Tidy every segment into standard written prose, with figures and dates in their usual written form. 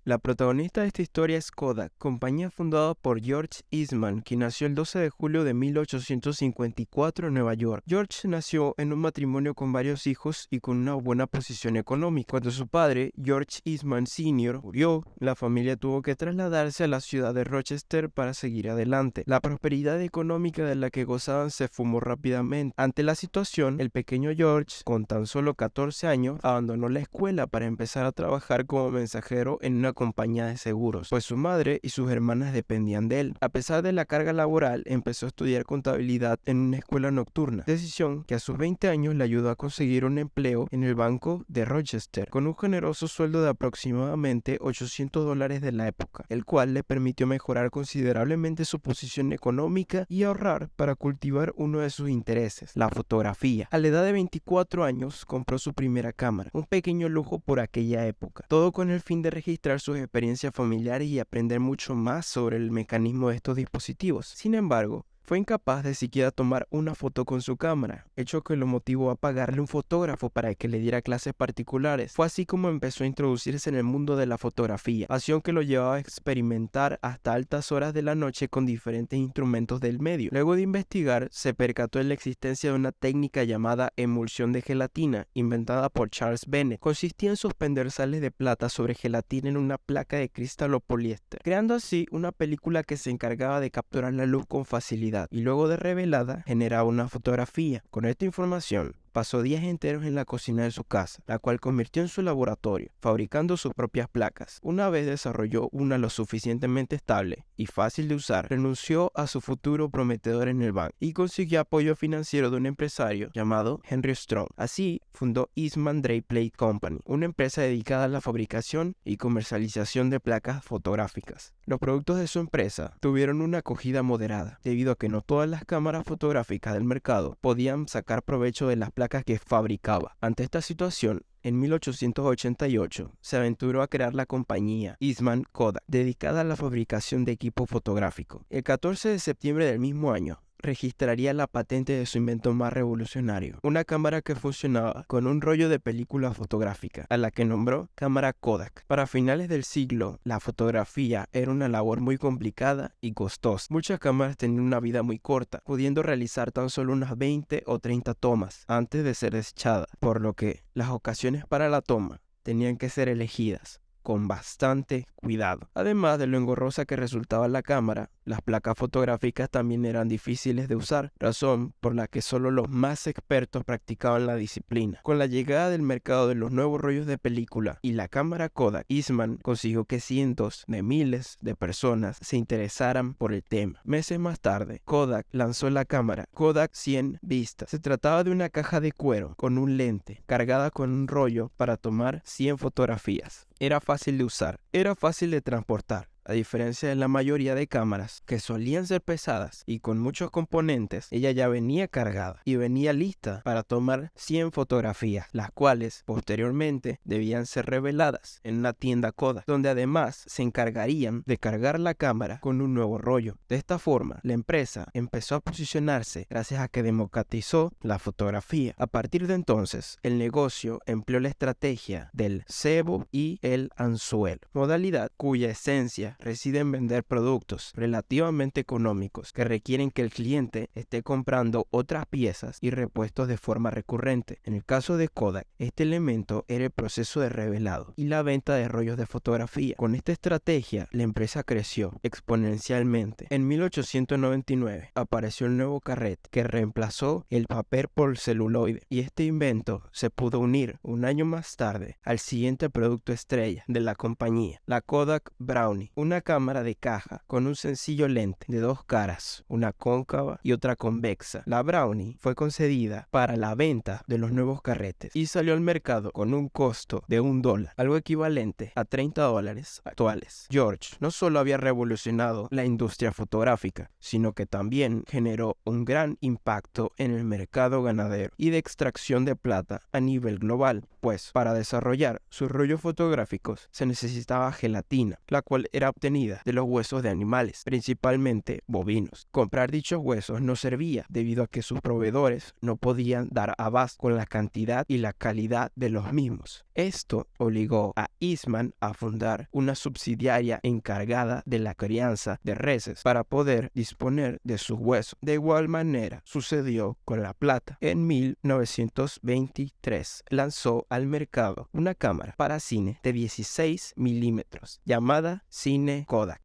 La protagonista de esta historia es Kodak, compañía fundada por George Eastman, quien nació el 12 de julio de 1854 en Nueva York. George nació en un matrimonio con varios hijos y con una buena posición económica. Cuando su padre, George Eastman Sr., murió, la familia tuvo que trasladarse a la ciudad de Rochester para seguir adelante. La prosperidad económica de la que gozaban se fumó rápidamente. Ante la situación, el pequeño George, con tan solo 14 años, abandonó la escuela para empezar a trabajar como mensajero en una compañía de seguros, pues su madre y sus hermanas dependían de él. A pesar de la carga laboral, empezó a estudiar contabilidad en una escuela nocturna, decisión que a sus 20 años le ayudó a conseguir un empleo en el banco de Rochester, con un generoso sueldo de aproximadamente $800 de la época, el cual le permitió mejorar considerablemente su posición económica y ahorrar para cultivar uno de sus intereses, la fotografía. A la edad de 24 años, compró su primera cámara, un pequeño lujo por aquella época, todo con el fin de registrar sus experiencias familiares y aprender mucho más sobre el mecanismo de estos dispositivos. Sin embargo, fue incapaz de siquiera tomar una foto con su cámara, hecho que lo motivó a pagarle un fotógrafo para que le diera clases particulares. Fue así como empezó a introducirse en el mundo de la fotografía, pasión que lo llevaba a experimentar hasta altas horas de la noche con diferentes instrumentos del medio. Luego de investigar, se percató de la existencia de una técnica llamada emulsión de gelatina, inventada por Charles Bennett. Consistía en suspender sales de plata sobre gelatina en una placa de cristal o poliéster, creando así una película que se encargaba de capturar la luz con facilidad y luego de revelada generaba una fotografía. Con esta información pasó días enteros en la cocina de su casa, la cual convirtió en su laboratorio, fabricando sus propias placas. Una vez desarrolló una lo suficientemente estable y fácil de usar, renunció a su futuro prometedor en el banco y consiguió apoyo financiero de un empresario llamado Henry Strong. Así fundó Eastman Drake Plate Company, una empresa dedicada a la fabricación y comercialización de placas fotográficas. Los productos de su empresa tuvieron una acogida moderada, debido a que no todas las cámaras fotográficas del mercado podían sacar provecho de las placas que fabricaba. Ante esta situación, en 1888 se aventuró a crear la compañía Eastman Kodak, dedicada a la fabricación de equipo fotográfico. El 14 de septiembre del mismo año, registraría la patente de su invento más revolucionario, una cámara que funcionaba con un rollo de película fotográfica, a la que nombró cámara Kodak. Para finales del siglo, la fotografía era una labor muy complicada y costosa. Muchas cámaras tenían una vida muy corta, pudiendo realizar tan solo unas 20 o 30 tomas antes de ser desechadas, por lo que las ocasiones para la toma tenían que ser elegidas con bastante cuidado. Además de lo engorrosa que resultaba la cámara, las placas fotográficas también eran difíciles de usar, razón por la que solo los más expertos practicaban la disciplina. Con la llegada del mercado de los nuevos rollos de película y la cámara Kodak, Eastman consiguió que cientos de miles de personas se interesaran por el tema. Meses más tarde, Kodak lanzó la cámara Kodak 100 Vista. Se trataba de una caja de cuero con un lente cargada con un rollo para tomar 100 fotografías. Era fácil de usar, era fácil de transportar. A diferencia de la mayoría de cámaras, que solían ser pesadas y con muchos componentes, ella ya venía cargada y venía lista para tomar 100 fotografías, las cuales posteriormente debían ser reveladas en una tienda Kodak, donde además se encargarían de cargar la cámara con un nuevo rollo. De esta forma, la empresa empezó a posicionarse gracias a que democratizó la fotografía. A partir de entonces, el negocio empleó la estrategia del cebo y el anzuelo, modalidad cuya esencia reside en vender productos relativamente económicos que requieren que el cliente esté comprando otras piezas y repuestos de forma recurrente. En el caso de Kodak, este elemento era el proceso de revelado y la venta de rollos de fotografía. Con esta estrategia, la empresa creció exponencialmente. En 1899 apareció el nuevo carrete que reemplazó el papel por celuloide, y este invento se pudo unir un año más tarde al siguiente producto estrella de la compañía, la Kodak Brownie, una cámara de caja con un sencillo lente de dos caras, una cóncava y otra convexa. La Brownie fue concedida para la venta de los nuevos carretes y salió al mercado con un costo de $1, algo equivalente a $30 actuales. George no solo había revolucionado la industria fotográfica, sino que también generó un gran impacto en el mercado ganadero y de extracción de plata a nivel global, pues para desarrollar sus rollos fotográficos se necesitaba gelatina, la cual era era obtenida de los huesos de animales, principalmente bovinos. Comprar dichos huesos no servía debido a que sus proveedores no podían dar abasto con la cantidad y la calidad de los mismos. Esto obligó a Eastman a fundar una subsidiaria encargada de la crianza de reses para poder disponer de sus huesos. De igual manera sucedió con la plata. En 1923 lanzó al mercado una cámara para cine de 16 milímetros llamada Cine Kodak.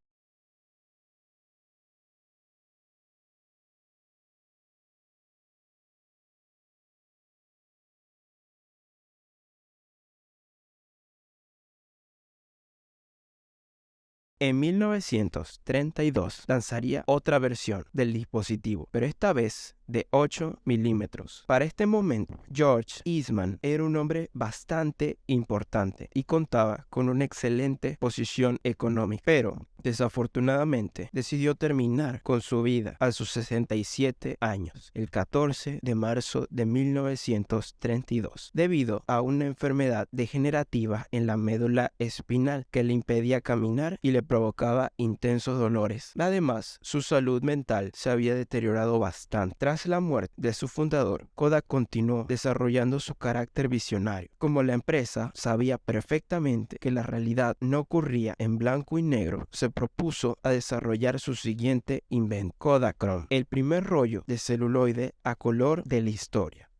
En 1932 lanzaría otra versión del dispositivo, pero esta vez de 8 milímetros. Para este momento, George Eastman era un hombre bastante importante y contaba con una excelente posición económica, pero desafortunadamente decidió terminar con su vida a sus 67 años, el 14 de marzo de 1932, debido a una enfermedad degenerativa en la médula espinal que le impedía caminar y le provocaba intensos dolores. Además, su salud mental se había deteriorado bastante. Tras la muerte de su fundador, Kodak continuó desarrollando su carácter visionario. Como la empresa sabía perfectamente que la realidad no ocurría en blanco y negro, se propuso a desarrollar su siguiente invento, Kodachrome, el primer rollo de celuloide a color de la historia.